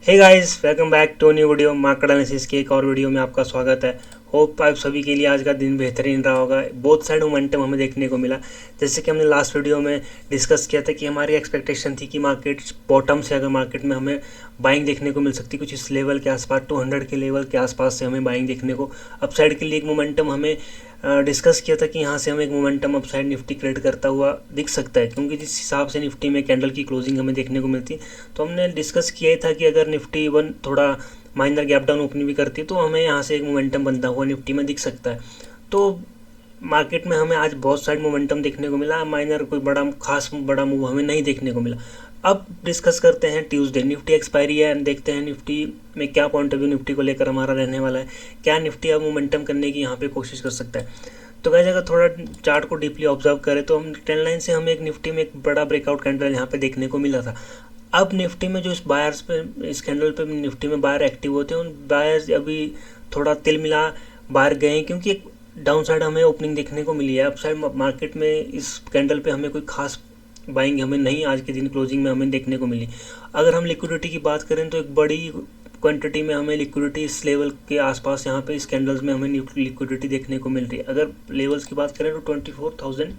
Hey guys, welcome back to new video market analysis के एक और वीडियो में आपका स्वागत है। होप आप सभी के लिए आज का दिन बेहतरीन रहा होगा। बोथ साइड मोमेंटम हमें देखने को मिला। जैसे कि हमने लास्ट वीडियो में डिस्कस किया था कि हमारी एक्सपेक्टेशन थी कि मार्केट बॉटम से अगर मार्केट में हमें बाइंग देखने को मिल सकती, कुछ इस लेवल के आसपास 200 के लेवल के आसपास से हमें बाइंग देखने को अपसाइड के लिए एक मोमेंटम हमें डिस्कस किया था कि यहाँ से हमें एक मोमेंटम अपसाइड निफ्टी क्रिएट करता हुआ दिख सकता है, क्योंकि जिस हिसाब से निफ्टी में कैंडल की क्लोजिंग हमें देखने को मिलती है। तो हमने डिस्कस किया था कि अगर निफ्टी वन थोड़ा माइनर गैप डाउन ओपनिंग भी करती है तो हमें यहाँ से एक मोमेंटम बनता हुआ निफ्टी में दिख सकता है। तो मार्केट में हमें आज बहुत साइड मोमेंटम देखने को मिला, माइनर कोई बड़ा खास बड़ा मूव हमें नहीं देखने को मिला। अब डिस्कस करते हैं ट्यूसडे, निफ्टी एक्सपायरी है एंड देखते हैं निफ्टी में क्या पॉइंट ऑफ व्यू निफ्टी को लेकर हमारा रहने वाला है। क्या निफ्टी अब मोमेंटम करने की यहाँ पे कोशिश कर सकता है। तो गाइस, अगर थोड़ा चार्ट को डीपली ऑब्जर्व करें तो हम ट्रेंड लाइन से हमें एक निफ्टी में एक बड़ा ब्रेकआउट कैंडल यहाँ पे देखने को मिला था। अब निफ्टी में जो इस बायर्स पे, इस कैंडल पे निफ्टी में बायर एक्टिव होते हैं, उन बायर्स अभी थोड़ा तिल मिला बाहर गए हैं, क्योंकि एक डाउन साइड हमें ओपनिंग देखने को मिली है। अप साइड मार्केट में इस कैंडल पे हमें कोई खास बाइंग हमें नहीं आज के दिन क्लोजिंग में हमें देखने को मिली। अगर हम लिक्विडिटी की बात करें तो एक बड़ी क्वांटिटी में हमें लिक्विडिटी इस लेवल के आसपास यहाँ पे इस कैंडल्स में हमें लिक्विडिटी देखने को मिल रही है। अगर लेवल्स की बात करें तो 24,000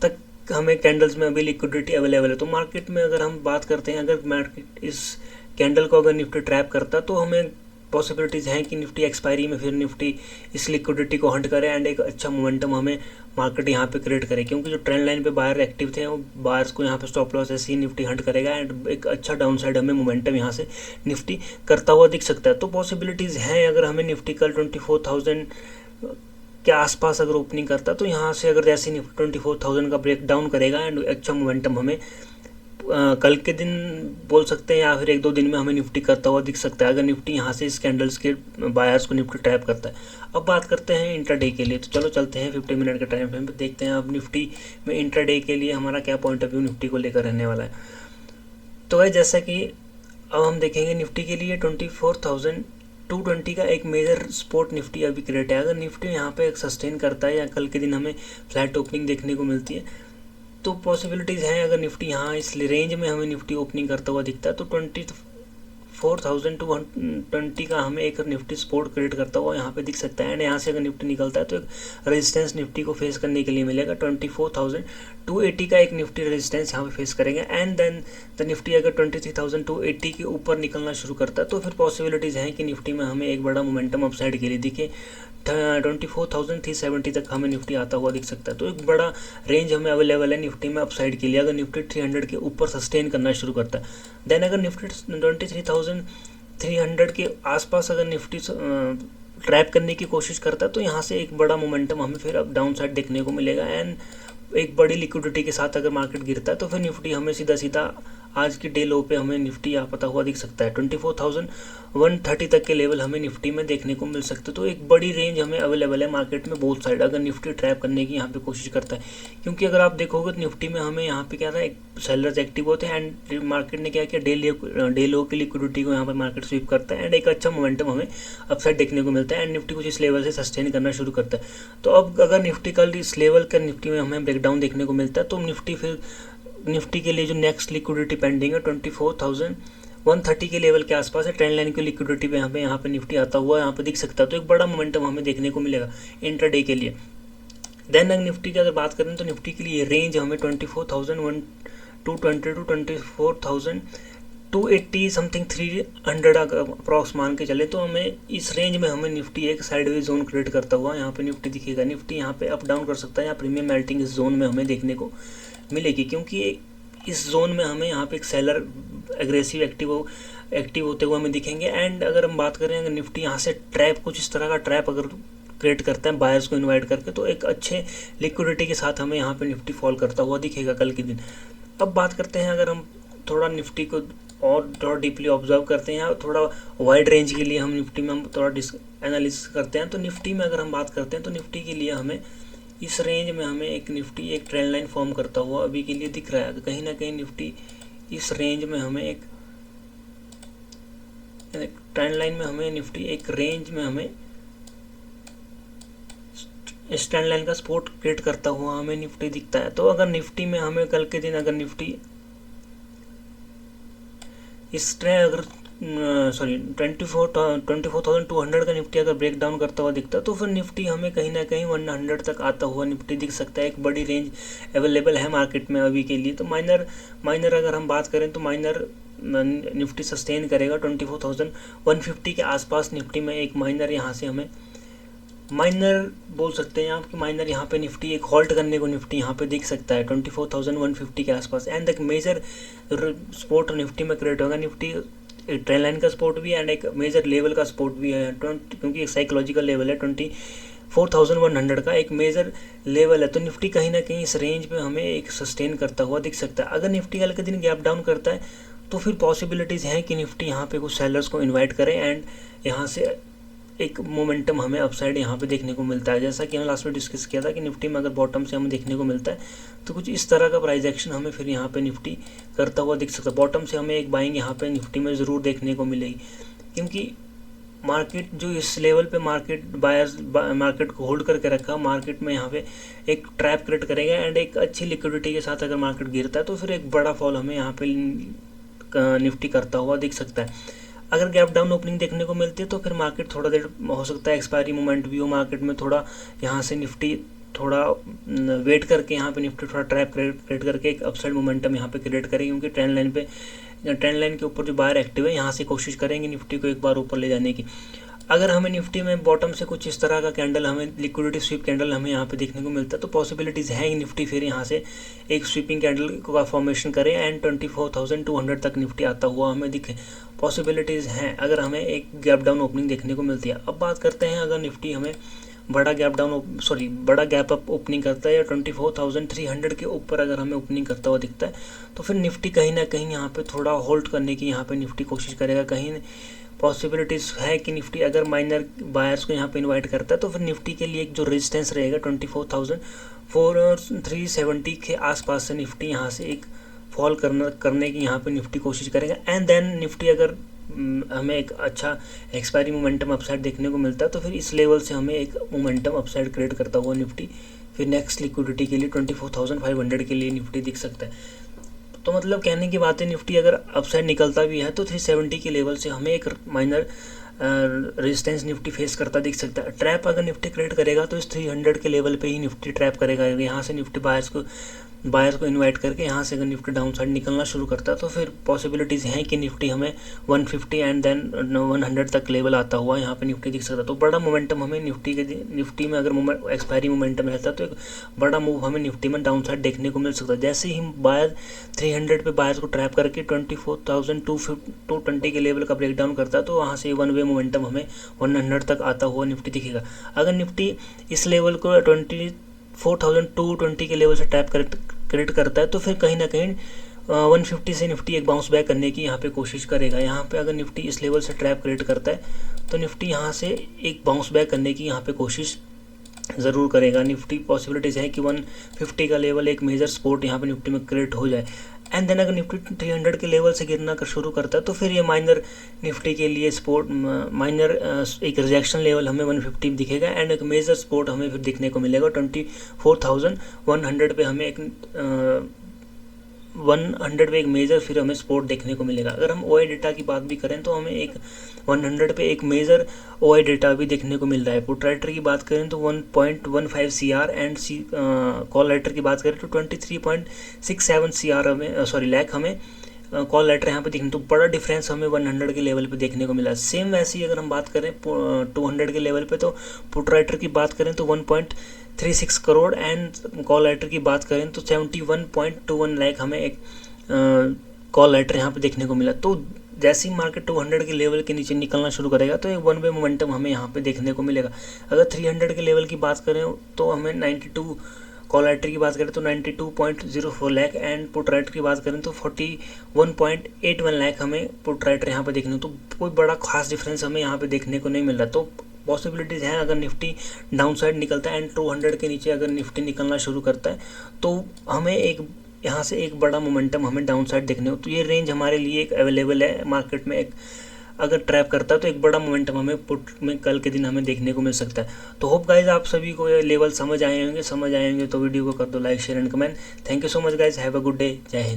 तक हमें कैंडल्स में अभी लिक्विडिटी अवेलेबल है। तो मार्केट में अगर हम बात करते हैं, अगर मार्केट इस कैंडल को अगर निफ्टी ट्रैप करता तो हमें पॉसिबिलिटीज़ हैं कि निफ्टी एक्सपायरी में फिर निफ्टी इस लिक्विडिटी को हंट करे एंड एक अच्छा मोमेंटम हमें मार्केट यहाँ पे क्रिएट करे, क्योंकि जो ट्रेंड लाइन पे बायर एक्टिव थे वो बायर्स को यहाँ पे स्टॉप लॉस ऐसे ही निफ्टी हंट करेगा एंड एक अच्छा डाउन साइड हमें मोमेंटम यहाँ से निफ्टी करता हुआ दिख सकता है। तो पॉसिबिलिटीज़ हैं, अगर हमें निफ्टी कल 24,000 के आसपास अगर ओपनिंग करता तो यहाँ से अगर जैसे निफ्टी 24,000 का ब्रेक डाउन करेगा एंड अच्छा मोमेंटम हमें कल के दिन बोल सकते हैं या फिर एक दो दिन में हमें निफ्टी करता हुआ दिख सकता है, अगर निफ्टी यहाँ से इस कैंडल्स के बायर्स को निफ्टी ट्रैप करता है। अब बात करते हैं इंट्राडे के लिए, तो चलो चलते हैं 50 मिनट के टाइम फ्रेम पे, देखते हैं अब निफ्टी में इंट्राडे के लिए हमारा क्या पॉइंट ऑफ व्यू निफ्टी को लेकर रहने वाला है। तो है जैसा कि अब हम देखेंगे निफ्टी के लिए 24,220 का एक मेजर सपोर्ट निफ्टी अभी क्रिएट है। अगर निफ्टी यहाँ पे एक सस्टेन करता है या कल के दिन हमें फ्लैट ओपनिंग देखने को मिलती है तो पॉसिबिलिटीज़ हैं, अगर निफ्टी यहाँ इस रेंज में हमें निफ्टी ओपनिंग करता हुआ दिखता है तो 24,220 का हमें एक निफ्टी सपोर्ट क्रिएट करता हुआ यहाँ पे दिख सकता है एंड यहाँ से अगर निफ्टी निकलता है तो एक रेजिस्टेंस निफ्टी को फेस करने के लिए मिलेगा। 24,280 का एक निफ्टी रेजिस्टेंस यहाँ पे फेस करेंगे एंड देन द निफ्टी अगर 23,280 के ऊपर निकलना शुरू करता है तो फिर पॉसिबिलिटीज़ हैं कि निफ्टी में हमें एक बड़ा मोमेंटम अपसाइड के लिए दिखे। 24,370 तक हमें निफ्टी आता हुआ दिख सकता है। तो एक बड़ा रेंज हमें अवेलेबल है निफ्टी में अपसाइड के लिए, अगर निफ्टी 300 के ऊपर सस्टेन करना शुरू करता है। देन अगर निफ्टी 23,300 के आसपास अगर निफ्टी ट्रैप करने की कोशिश करता है तो यहाँ से एक बड़ा मोमेंटम हमें फिर अब डाउन साइड देखने को मिलेगा एंड एक बड़ी लिक्विडिटी के साथ अगर मार्केट गिरता है तो फिर निफ्टी हमें सीधा सीधा आज की डे लो पे हमें निफ्टी यहाँ पता हुआ दिख सकता है। 24,130 तक के लेवल हमें निफ्टी में देखने को मिल सकते हैं। तो एक बड़ी रेंज हमें अवेलेबल है मार्केट में बोथ साइड, अगर निफ्टी ट्रैप करने की यहाँ पे कोशिश करता है। क्योंकि अगर आप देखोगे तो निफ्टी में हमें यहाँ पे क्या था, एक सेलर्स एक्टिव होते हैं एंड मार्केट ने क्या किया, डे लो की लिक्विडिटी को यहाँ पर मार्केट स्वीप करता है एंड एक अच्छा मोमेंटम हमें अपसाइड देखने को मिलता है एंड निफ्टी कुछ इस लेवल से सस्टेन करना शुरू करता है। तो अब अगर निफ्टी कल इस लेवल का निफ्टी में हमें ब्रेकडाउन देखने को मिलता है तो निफ्टी के लिए जो नेक्स्ट लिक्विडिटी पेंडिंग है 24,130 के लेवल के आसपास है। ट्रेंड लाइन की लिक्विडिटी पे यहाँ पे निफ्टी आता हुआ यहाँ पे दिख सकता है। तो एक बड़ा मोमेंटम हमें देखने को मिलेगा इंट्राडे के लिए। देन अगर निफ्टी की अगर बात करें तो निफ्टी के लिए रेंज हमें 24,220 टू 24,280 समथिंग 300 अप्रॉक्स मान के चले तो हमें इस रेंज में हमें निफ्टी एक साइडवेज जोन क्रिएट करता हुआ यहाँ पे निफ्टी दिखेगा। निफ्टी यहाँ पे अप डाउन कर सकता है या प्रीमियम मेल्टिंग इस जोन में हमें देखने को मिलेगी, क्योंकि इस जोन में हमें यहाँ पे एक सेलर एग्रेसिव एक्टिव होते हुए हमें दिखेंगे एंड अगर हम बात करें अगर निफ्टी यहाँ से ट्रैप कुछ इस तरह का ट्रैप अगर क्रिएट करता है बायर्स को इनवाइट करके तो एक अच्छे लिक्विडिटी के साथ हमें यहाँ पे निफ्टी फॉल करता हुआ दिखेगा कल के दिन। अब बात करते हैं, अगर हम थोड़ा निफ्टी को और थोड़ा डीपली ऑब्जर्व करते हैं, थोड़ा वाइड रेंज के लिए हम निफ्टी में हम थोड़ा एनालिसिस करते हैं तो निफ्टी में अगर हम बात करते हैं तो निफ्टी के लिए हमें इस रेंज में हमें एक निफ्टी एक ट्रेंड लाइन फॉर्म करता हुआ अभी के लिए दिख रहा है। कहीं ना कहीं निफ्टी इस रेंज में हमें एक ट्रेंड लाइन में हमें निफ्टी एक रेंज में हमें इस ट्रेंड लाइन का सपोर्ट क्रिएट करता हुआ हमें निफ्टी दिखता है। तो अगर निफ्टी में हमें कल के दिन अगर निफ्टी इस ट्रेंड अगर 24,200 का निफ्टी अगर ब्रेक डाउन करता हुआ दिखता है तो फिर निफ्टी हमें कहीं ना कहीं 100 तक आता हुआ निफ्टी दिख सकता है। एक बड़ी रेंज अवेलेबल है मार्केट में अभी के लिए। तो माइनर अगर हम बात करें तो माइनर निफ्टी सस्टेन करेगा 24,150 के आसपास। निफ्टी में एक माइनर यहाँ से हमें माइनर बोल सकते हैं आप कि माइनर यहाँ पे निफ्टी एक हॉल्ट करने को निफ्टी यहाँ पे दिख सकता है 24,150 के आसपास। एंड एक मेजर सपोर्ट निफ्टी में क्रिएट होगा। निफ्टी एक ट्रेंड लाइन का सपोर्ट भी है एंड एक मेजर लेवल का सपोर्ट भी है, क्योंकि एक साइकोलॉजिकल लेवल है 24,100 का एक मेजर लेवल है। तो निफ्टी कहीं ना कहीं इस रेंज पे हमें एक सस्टेन करता हुआ दिख सकता है। अगर निफ्टी कल के दिन गैप डाउन करता है तो फिर पॉसिबिलिटीज़ हैं कि निफ्टी यहाँ पे कुछ सेलर्स को इन्वाइट करें एंड यहाँ से एक मोमेंटम हमें अपसाइड यहाँ पे देखने को मिलता है। जैसा कि हमने लास्ट में डिस्कस किया था कि निफ्टी में अगर बॉटम से हमें देखने को मिलता है तो कुछ इस तरह का प्राइस एक्शन हमें फिर यहाँ पे निफ्टी करता हुआ दिख सकता है। बॉटम से हमें एक बाइंग यहाँ पे निफ्टी में ज़रूर देखने को मिलेगी, क्योंकि मार्केट जो इस लेवल पे मार्केट बायर्स मार्केट को होल्ड करके रखा, मार्केट में यहाँ पे एक ट्रैप क्रिएट करेगा एंड एक अच्छी लिक्विडिटी के साथ अगर मार्केट गिरता है तो फिर एक बड़ा फॉल हमें यहाँ पे निफ्टी करता हुआ दिख सकता है। अगर गैप डाउन ओपनिंग देखने को मिलती है तो फिर मार्केट थोड़ा देर हो सकता है एक्सपायरी मोमेंट भी हो मार्केट में, थोड़ा यहाँ से निफ्टी थोड़ा वेट करके यहाँ पे निफ्टी थोड़ा ट्रैप क्रिएट करके एक अपसाइड मोमेंटम यहाँ पे क्रिएट करेगी, क्योंकि ट्रेंड लाइन के ऊपर जो बायर एक्टिव है यहाँ से कोशिश करेंगे निफ्टी को एक बार ऊपर ले जाने की। अगर हमें निफ्टी में बॉटम से कुछ इस तरह का कैंडल हमें लिक्विडिटी स्वीप कैंडल हमें यहाँ पे देखने को मिलता है तो पॉसिबिलिटीज़ है निफ्टी फिर यहाँ से एक स्वीपिंग कैंडल का फॉर्मेशन करे एंड 24,200 तक निफ्टी आता हुआ हमें दिखे। पॉसिबिलिटीज़ हैं अगर हमें एक गैप डाउन ओपनिंग देखने को मिलती है। अब बात करते हैं अगर निफ्टी हमें बड़ा गैप अप ओपनिंग करता है या 24,300 के ऊपर अगर हमें ओपनिंग करता हुआ दिखता है तो फिर निफ्टी कहीं ना कहीं यहाँ पे थोड़ा होल्ड करने की यहाँ पे निफ्टी कोशिश करेगा। कहीं पॉसिबिलिटीज़ है कि निफ्टी अगर माइनर बायर्स को यहाँ पे इनवाइट करता है तो फिर निफ्टी के लिए एक जो रेजिस्टेंस रहेगा 24,370 के आसपास से निफ्टी यहाँ से एक फॉल करने की यहाँ पे निफ्टी कोशिश करेगा। एंड देन निफ्टी अगर हमें एक अच्छा एक्सपायरी मोमेंटम अपसाइड देखने को मिलता है तो फिर इस लेवल से हमें एक मोमेंटम अपसाइड क्रिएट करता हुआ निफ्टी फिर नेक्स्ट लिक्विडिटी के लिए 24,500 के लिए निफ्टी दिख सकता है। तो मतलब कहने की बात है निफ्टी अगर अपसाइड निकलता भी है तो 370 के लेवल से हमें एक माइनर रेजिस्टेंस निफ्टी फेस करता दिख सकता है। ट्रैप अगर निफ्टी क्रिएट करेगा तो इस 300 के लेवल पे ही निफ्टी ट्रैप करेगा। यहाँ से निफ्टी बायर्स को इनवाइट करके यहाँ से अगर निफ्टी डाउन साइड निकलना शुरू करता है तो फिर पॉसिबिलिटीज़ हैं कि निफ्टी हमें 150 एंड देन 100 तक लेवल आता हुआ यहाँ पे निफ्टी दिख सकता है। तो बड़ा मोमेंटम हमें निफ्टी में अगर एक्सपायरी मोमेंटम रहता है तो एक बड़ा मूव हमें निफ्टी में डाउन साइड देखने को मिल सकता है। जैसे ही बायर 300 पे बायर्स को ट्रैप करके 24,220 के लेवल का ब्रेक डाउन करता है तो वहाँ से वन वे मोमेंटम हमें 100 तक आता हुआ निफ्टी दिखेगा। अगर निफ्टी इस लेवल को 24,220 के लेवल से टैप क्रिएट करता है तो फिर कहीं ना कहीं 150 से निफ्टी एक बाउंस बैक करने की यहाँ पे कोशिश करेगा। यहाँ पे अगर निफ्टी इस लेवल से ट्रैप क्रिएट करता है तो निफ्टी यहाँ से एक बाउंस बैक करने की यहाँ पे कोशिश ज़रूर करेगा। निफ्टी पॉसिबिलिटीज़ है कि 150 का लेवल एक मेजर सपोर्ट यहाँ पे निफ्टी में क्रिएट हो जाए। एंड देन अगर निफ्टी 300 के लेवल से गिरना शुरू करता है तो फिर ये माइनर निफ्टी के लिए सपोर्ट माइनर एक रिजेक्शन लेवल हमें 150 दिखेगा एंड एक मेजर सपोर्ट हमें फिर दिखने को मिलेगा 24,100 पे हमें एक 100 पे एक मेजर फिर हमें सपोर्ट देखने को मिलेगा। अगर हम ओआई डेटा की बात भी करें तो हमें एक 100 पे एक मेजर ओआई डेटा भी देखने को मिल रहा है। पुट राइटर की बात करें तो 1.15 CR एंड कॉल राइटर की बात करें तो 23.67 CR हमें लैक हमें कॉल लेटर यहाँ पे देखने तो बड़ा डिफरेंस हमें 100 के लेवल पे देखने को मिला। सेम वैसे ही अगर हम बात करें 200 के लेवल पे तो पुट राइटर की बात करें तो 1.36 करोड़ एंड कॉल लेटर की बात करें तो 71.21 लाख हमें एक कॉल लेटर यहाँ पे देखने को मिला। तो जैसे ही मार्केट 200 के लेवल के नीचे निकलना शुरू करेगा तो एक वन वे मोमेंटम हमें यहाँ पे देखने को मिलेगा। अगर 300 के लेवल की बात करें तो हमें 92 कॉल राइटर की बात करें तो 92.04 लाख एंड पुट राइटर की बात करें तो 41.81 लाख हमें पुट राइटर यहाँ पे देखने तो कोई बड़ा खास डिफरेंस हमें यहाँ पे देखने को नहीं मिल रहा। तो पॉसिबिलिटीज़ हैं अगर निफ्टी डाउन साइड निकलता है एंड 200 के नीचे अगर निफ्टी निकलना शुरू करता है तो हमें एक यहाँ से एक बड़ा मोमेंटम हमें डाउन साइड देखने को तो ये रेंज हमारे लिए एक अवेलेबल है मार्केट में। एक अगर ट्रैप करता है तो एक बड़ा मोमेंटम हमें पुट में कल के दिन हमें देखने को मिल सकता है। तो होप गाइज आप सभी को ये लेवल समझ आए होंगे तो वीडियो को कर दो like share and comment. Thank you so much guys, have a good day, जय हिंद।